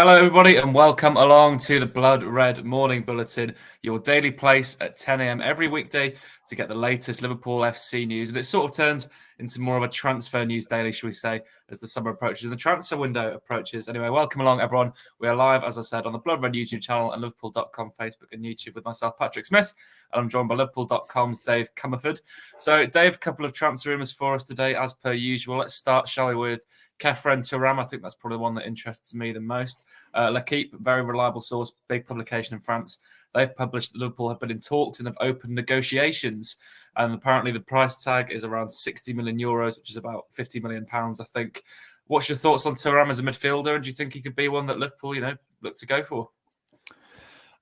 Hello, everybody, and welcome along to the Blood Red Morning Bulletin, your daily place at 10 a.m. every weekday to get the latest Liverpool FC news. And it sort of turns into more of a transfer news daily, shall we say, as the summer approaches and the transfer window approaches. Anyway, welcome along, everyone. We are live, as I said, on the Blood Red YouTube channel and Liverpool.com, Facebook, and YouTube with myself, Patrick Smith. And I'm joined by Liverpool.com's Dave Comerford. So, Dave, a couple of transfer rumours for us today, as per usual. Let's start, shall we, with Khephren Thuram. I think that's probably the one that interests me the most. L'Equipe, very reliable source, big publication in France. They've published that Liverpool have been in talks and have opened negotiations. And apparently the price tag is around 60 million euros, which is about 50 million pounds, I think. What's your thoughts on Thuram as a midfielder? And do you think he could be one that Liverpool, look to go for?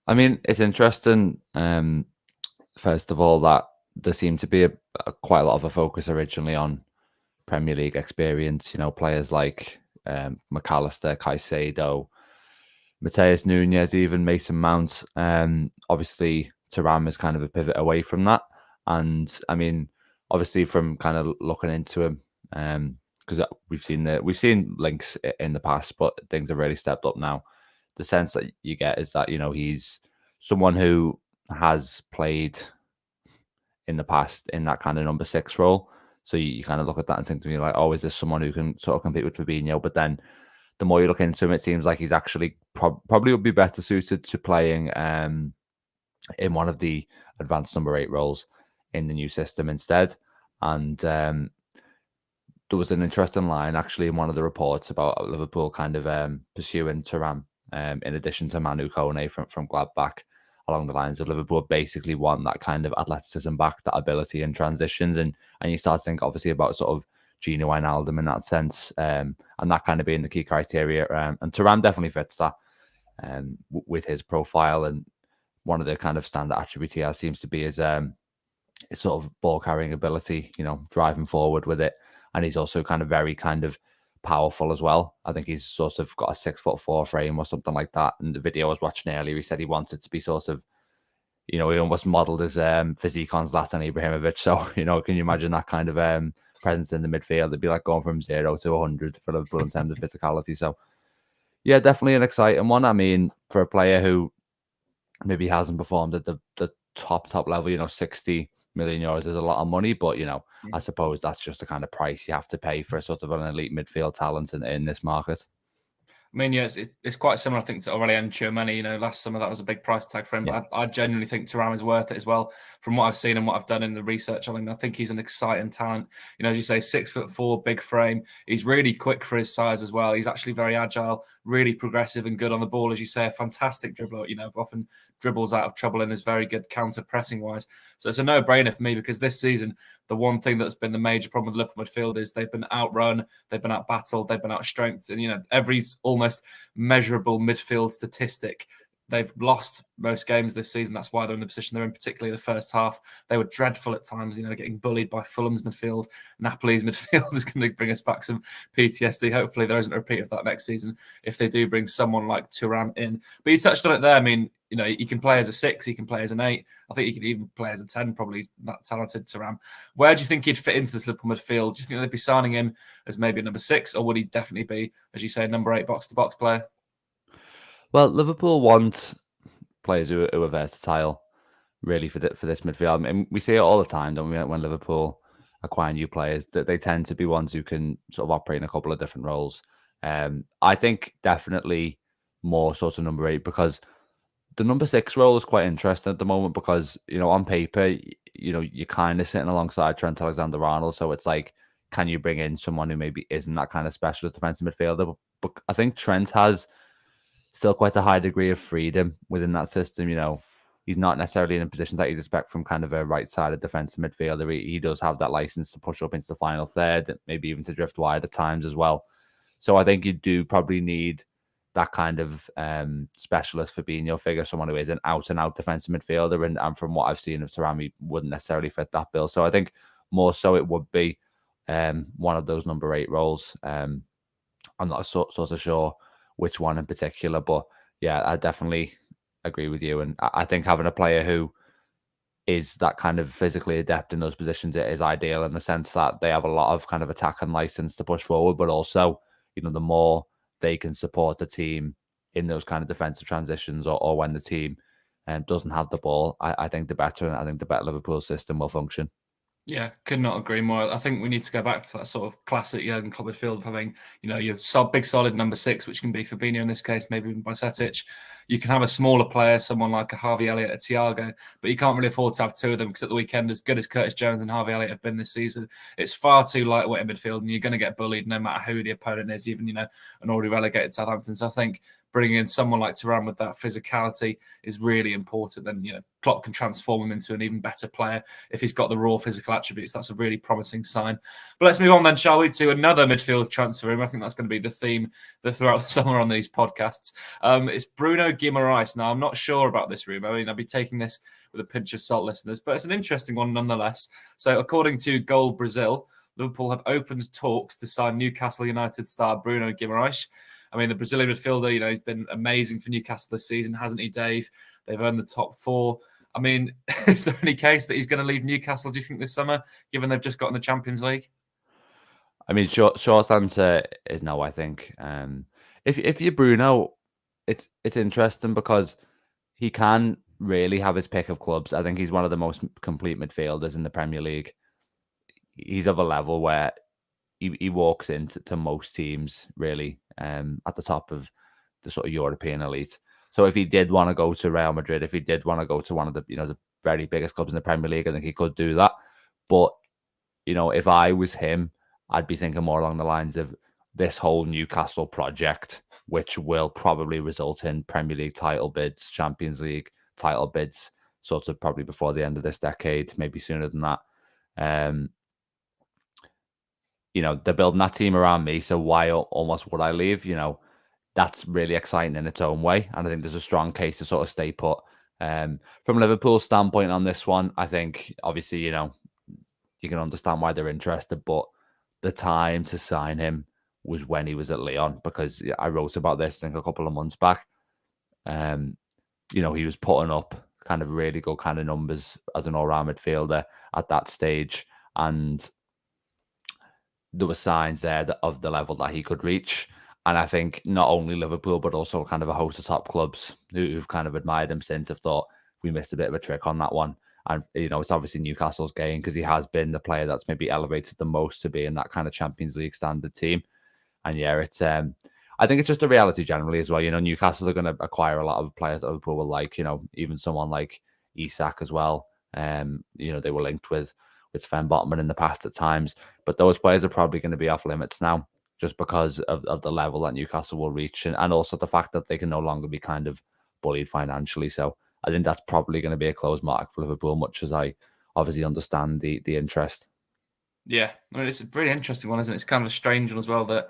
I mean, it's interesting, first of all, that there seemed to be quite a lot of a focus originally on Premier League experience, players like McAllister, Caicedo, Mateus Nunes, even Mason Mount. Obviously, Thuram is kind of a pivot away from that. And I mean, obviously, from kind of looking into him, because we've seen links in the past, but things have really stepped up now. The sense that you get is that he's someone who has played in the past in that kind of number 6 role. So you kind of look at that and think to me like, oh, is this someone who can sort of compete with Fabinho? But then the more you look into him, it seems like he's actually probably would be better suited to playing in one of the advanced number 8 roles in the new system instead. And there was an interesting line actually in one of the reports about Liverpool kind of pursuing Thuram in addition to Manu Kone from Gladbach, along the lines of Liverpool basically want that kind of athleticism back, that ability in transitions. And you start to think obviously about sort of Gino Wijnaldum in that sense, and that kind of being the key criteria. And Thuram definitely fits that with his profile. And one of the kind of standard attributes he has seems to be his sort of ball carrying ability, driving forward with it. And he's also kind of very kind of powerful as well. I think he's sort of got a 6'4" frame or something like that. And the video I was watching earlier, he said he wanted to be sort of, he almost modelled his physique on Zlatan Ibrahimovic. So, can you imagine that kind of presence in the midfield? It'd be like going from 0 to 100 for Liverpool in terms of physicality. So, yeah, definitely an exciting one. I mean, for a player who maybe hasn't performed at the top level, 60 million euros is a lot of money, but I suppose that's just the kind of price you have to pay for a sort of an elite midfield talent in this market. I mean, yes, it's quite similar, I think, to Aurelien Tchouameni. Last summer that was a big price tag for him, but I genuinely think Thuram is worth it as well. From what I've seen and what I've done in the research, I think he's an exciting talent. As you say, 6'4", big frame. He's really quick for his size as well. He's actually very agile, really progressive and good on the ball, as you say. A fantastic dribbler. Often dribbles out of trouble and is very good counter pressing wise. So it's a no-brainer for me because this season, the one thing that's been the major problem with Liverpool midfield is they've been outrun, they've been out-battled, they've been outstrengthed. And, every almost measurable midfield statistic, they've lost most games this season. That's why they're in the position they're in, particularly the first half. They were dreadful at times, getting bullied by Fulham's midfield. Napoli's midfield is going to bring us back some PTSD. Hopefully there isn't a repeat of that next season if they do bring someone like Thuram in. But you touched on it there. I mean, he can play as a 6, he can play as an 8. I think he could even play as a 10, probably. He's that talented, Thuram. Where do you think he'd fit into this Liverpool midfield? Do you think they'd be signing him as maybe a number 6, or would he definitely be, as you say, a number 8 box-to-box player? Well, Liverpool want players who are versatile, really, for this midfield. I mean, we see it all the time, don't we, when Liverpool acquire new players, that they tend to be ones who can sort of operate in a couple of different roles. I think definitely more sort of number 8, because the number 6 role is quite interesting at the moment because, on paper, you're kind of sitting alongside Trent Alexander-Arnold. So it's like, can you bring in someone who maybe isn't that kind of specialist defensive midfielder? But I think Trent has still quite a high degree of freedom within that system. He's not necessarily in a position that you'd expect from kind of a right-sided defensive midfielder. He does have that license to push up into the final third, maybe even to drift wide at times as well. So I think you do probably need that kind of specialist Fabinho figure, someone who is an out-and-out defensive midfielder. And from what I've seen of Thuram, he wouldn't necessarily fit that bill. So I think more so it would be one of those number 8 roles. I'm not sort of sure which one in particular, but yeah, I definitely agree with you. And I think having a player who is that kind of physically adept in those positions is ideal, in the sense that they have a lot of kind of attack and license to push forward, but also, the more they can support the team in those kind of defensive transitions or when the team doesn't have the ball. I think the better, and I think the better Liverpool system will function. Yeah, could not agree more. I think we need to go back to that sort of classic Jurgen Klopp midfield of having, your big solid number 6, which can be Fabinho in this case, maybe even Bajcetic. You can have a smaller player, someone like a Harvey Elliott, a Thiago, but you can't really afford to have 2 of them because at the weekend, as good as Curtis Jones and Harvey Elliott have been this season, it's far too lightweight in midfield, and you're going to get bullied no matter who the opponent is, even, an already relegated Southampton. So I think bringing in someone like Thuram with that physicality is really important. Then, Klopp can transform him into an even better player if he's got the raw physical attributes. That's a really promising sign. But let's move on then, shall we, to another midfield transfer room. I think that's going to be the theme throughout the summer on these podcasts. It's Bruno Guimaraes. Now, I'm not sure about this rumor. I mean, I'll be taking this with a pinch of salt, listeners, but it's an interesting one nonetheless. So according to Goal Brazil, Liverpool have opened talks to sign Newcastle United star Bruno Guimaraes. I mean, the Brazilian midfielder, he's been amazing for Newcastle this season, hasn't he, Dave? They've earned the top 4. I mean, is there any case that he's going to leave Newcastle, do you think, this summer, given they've just got in the Champions League? I mean, short answer is no, I think. If you're Bruno, it's interesting because he can really have his pick of clubs. I think he's one of the most complete midfielders in the Premier League. He's of a level where he walks into most teams, really, at the top of the sort of European elite. So if he did want to go to Real Madrid, if he did want to go to one of the the very biggest clubs in the Premier League, I think he could do that. But if I was him, I'd be thinking more along the lines of this whole Newcastle project, which will probably result in Premier League title bids, Champions League title bids, sort of probably before the end of this decade, maybe sooner than that. They're building that team around me, so why almost would I leave? That's really exciting in its own way, and I think there's a strong case to sort of stay put. From Liverpool's standpoint on this one, I think obviously you can understand why they're interested, but the time to sign him was when he was at Lyon, because I wrote about this, I think, a couple of months back. He was putting up kind of really good kind of numbers as an all-round midfielder at that stage, and there were signs there of the level that he could reach. And I think not only Liverpool, but also kind of a host of top clubs who've kind of admired him since have thought we missed a bit of a trick on that one. And, it's obviously Newcastle's game because he has been the player that's maybe elevated the most to be in that kind of Champions League standard team. And yeah, it's I think it's just a reality generally as well. Newcastle are going to acquire a lot of players that Liverpool will like, even someone like Isak as well. They were linked with Sven Botman in the past at times, but those players are probably going to be off limits now just because of the level that Newcastle will reach, and also the fact that they can no longer be kind of bullied financially. So I think that's probably going to be a closed market for Liverpool, much as I obviously understand the interest. Yeah, I mean, it's a really interesting one, isn't it? It's kind of a strange one as well that,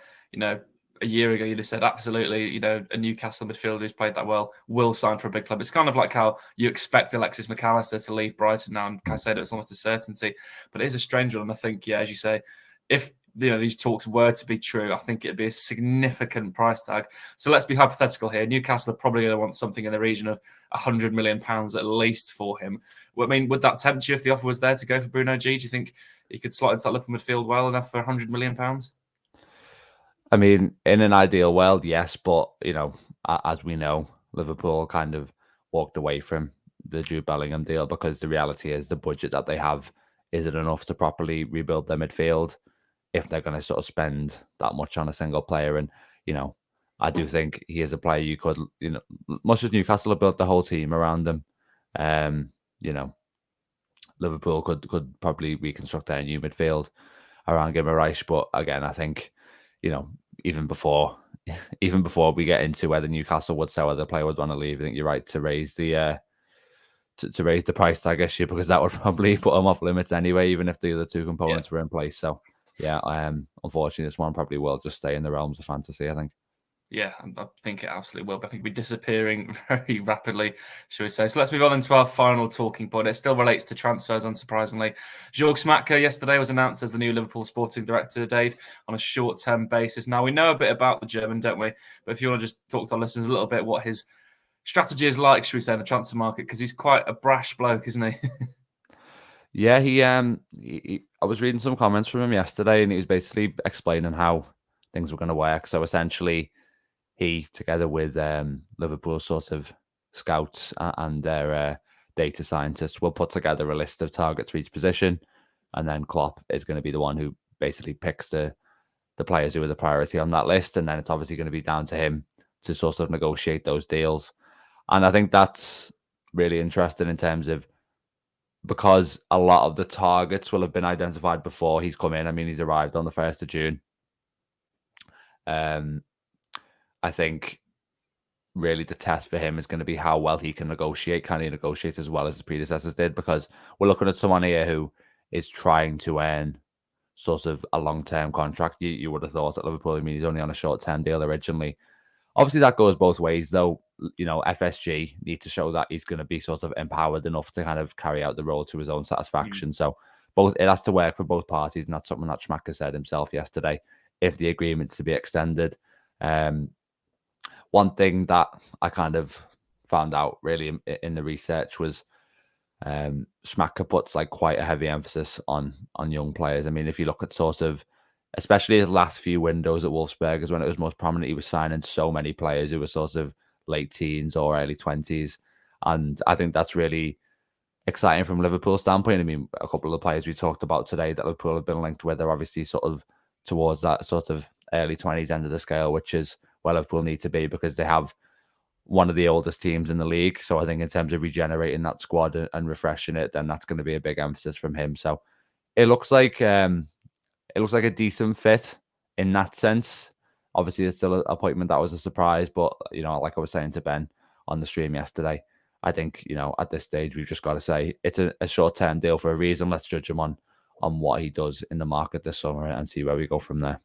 a year ago you'd have said absolutely, a Newcastle midfielder who's played that well will sign for a big club. It's kind of like how you expect Alexis McAllister to leave Brighton now, and Caicedo, it's almost a certainty. But it is a strange one, and I think, yeah, as you say, if these talks were to be true, I think it'd be a significant price tag. So let's be hypothetical here. Newcastle are probably going to want something in the region of £100 million at least for him. I mean, would that tempt you if the offer was there to go for Bruno G? Do you think he could slot into that Liverpool midfield well enough for £100 million? I mean, in an ideal world, yes, but as we know, Liverpool kind of walked away from the Jude Bellingham deal because the reality is the budget that they have isn't enough to properly rebuild their midfield if they're going to sort of spend that much on a single player. And I do think he is a player you could, much as Newcastle have built the whole team around them, Liverpool could probably reconstruct their new midfield around Guimaraes. But again, I think, even before we get into whether Newcastle would sell, whether the player would want to leave, I think you're right to raise the to raise the price tag issue, because that would probably put them off limits anyway, even if the other two components were in place. So yeah, unfortunately, this one probably will just stay in the realms of fantasy, I think. Yeah, I think it absolutely will. But I think we're disappearing very rapidly, shall we say. So let's move on into our final talking point. It still relates to transfers, unsurprisingly. Jorg Schmadtke yesterday was announced as the new Liverpool sporting director, Dave, on a short-term basis. Now, we know a bit about the German, don't we? But if you want to just talk to our listeners a little bit what his strategy is like, should we say, in the transfer market, because he's quite a brash bloke, isn't he? Yeah, I was reading some comments from him yesterday, and he was basically explaining how things were going to work. So essentially, he, together with Liverpool sort of scouts and their data scientists, will put together a list of targets for each position, and then Klopp is going to be the one who basically picks the players who are the priority on that list, and then it's obviously going to be down to him to sort of negotiate those deals. And I think that's really interesting in terms of, because a lot of the targets will have been identified before he's come in. I mean, he's arrived on the 1st of June. I think really the test for him is going to be how well he can negotiate. Can he negotiate as well as his predecessors did? Because we're looking at someone here who is trying to earn sort of a long-term contract. You would have thought at Liverpool. I mean, he's only on a short-term deal originally. Obviously, that goes both ways, though. You know, FSG need to show that he's going to be sort of empowered enough to kind of carry out the role to his own satisfaction. So it has to work for both parties, and that's something that Schmadtke said himself yesterday, if the agreement's to be extended. One thing that I kind of found out really in the research was Schmadtke puts like quite a heavy emphasis on young players. I mean, if you look at sort of, especially his last few windows at Wolfsburg, is when it was most prominent, he was signing so many players who were sort of late teens or early 20s. And I think that's really exciting from Liverpool's standpoint. I mean, a couple of the players we talked about today that Liverpool have been linked with are obviously sort of towards that sort of early 20s end of the scale, which is where Liverpool need to be, because they have one of the oldest teams in the league. So I think in terms of regenerating that squad and refreshing it, then that's going to be a big emphasis from him. So it looks like a decent fit in that sense. Obviously, it's still an appointment that was a surprise, but you know, like I was saying to Ben on the stream yesterday, I think, you know, at this stage we've just got to say it's a short-term deal for a reason. Let's judge him on what he does in the market this summer and see where we go from there.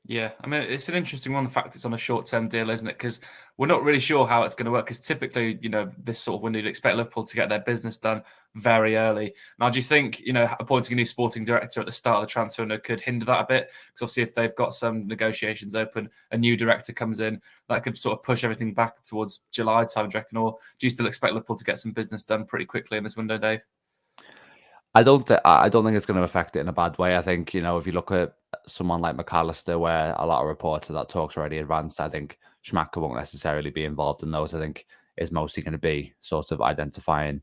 Yeah, I mean, it's an interesting one, the fact it's on a short-term deal, isn't it? Because we're not really sure how it's going to work, because typically, you know, this sort of window, you'd expect Liverpool to get their business done very early. Now, do you think, you know, appointing a new sporting director at the start of the transfer window could hinder that a bit? Because obviously, if they've got some negotiations open, a new director comes in, that could sort of push everything back towards July time, do you reckon? Or do you still expect Liverpool to get some business done pretty quickly in this window, Dave? I don't think it's going to affect it in a bad way. I think, you know, if you look at someone like McAllister, where a lot of reports of that talk's already advanced, I think Schmadtke won't necessarily be involved in those. I think it's mostly going to be sort of identifying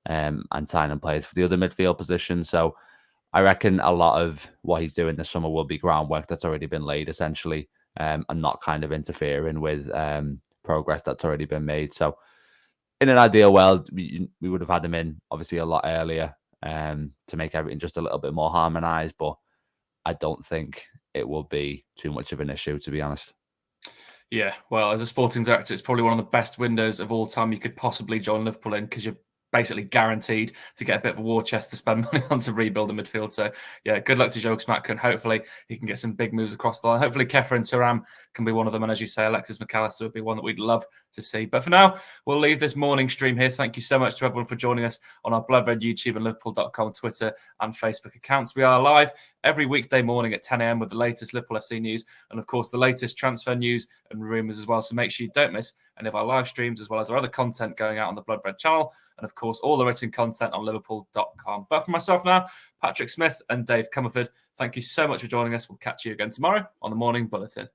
and signing players for the other midfield position. So I reckon a lot of what he's doing this summer will be groundwork that's already been laid, essentially, and not kind of interfering with progress that's already been made. So in an ideal world, we would have had him in obviously a lot earlier to make everything just a little bit more harmonized, but I don't think it will be too much of an issue, to be honest. Yeah, well, as a sporting director, it's probably one of the best windows of all time you could possibly join Liverpool in, because you're basically guaranteed to get a bit of a war chest to spend money on to rebuild the midfield. So, yeah, good luck to Jorg Schmadtke, and hopefully he can get some big moves across the line. Hopefully Khephren Thuram can be one of them, and as you say, Alexis McAllister would be one that we'd love to see. But for now, we'll leave this morning stream here. Thank you so much to everyone for joining us on our Blood Red YouTube and Liverpool.com Twitter and Facebook accounts. We are live every weekday morning at 10 a.m. with the latest Liverpool FC news and, of course, the latest transfer news and rumours as well. So make sure you don't miss any of our live streams, as well as our other content going out on the Blood Red channel, and, of course, all the written content on Liverpool.com. But for myself now, Patrick Smith and Dave Comerford, thank you so much for joining us. We'll catch you again tomorrow on the Morning Bulletin.